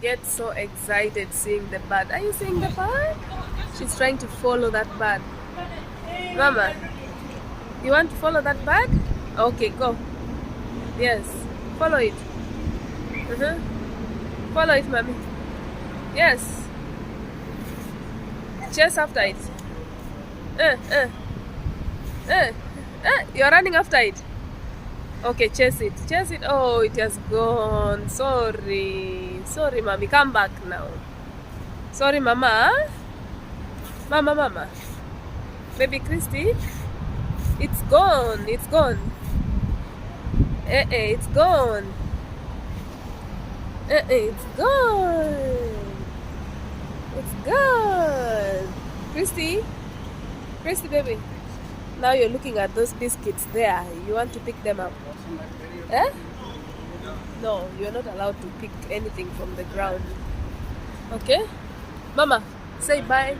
gets so excited seeing the bird. Are you seeing the bird? She's trying to follow that bird. Mama, you want to follow that bird? Okay, go. Yes, follow it. Follow it, mommy. Yes. Chase after it. You're running after it. Okay, chase it. Chase it. Oh, it has gone. Sorry. Sorry, mommy. Come back now. Sorry, mama. Mama. Baby Christy. It's gone. It's gone. It's gone. It's gone. It's gone. Christy, baby. Now you're looking at those biscuits there. You want to pick them up? Eh? No, you're not allowed to pick anything from the ground. Okay? Mama, say bye.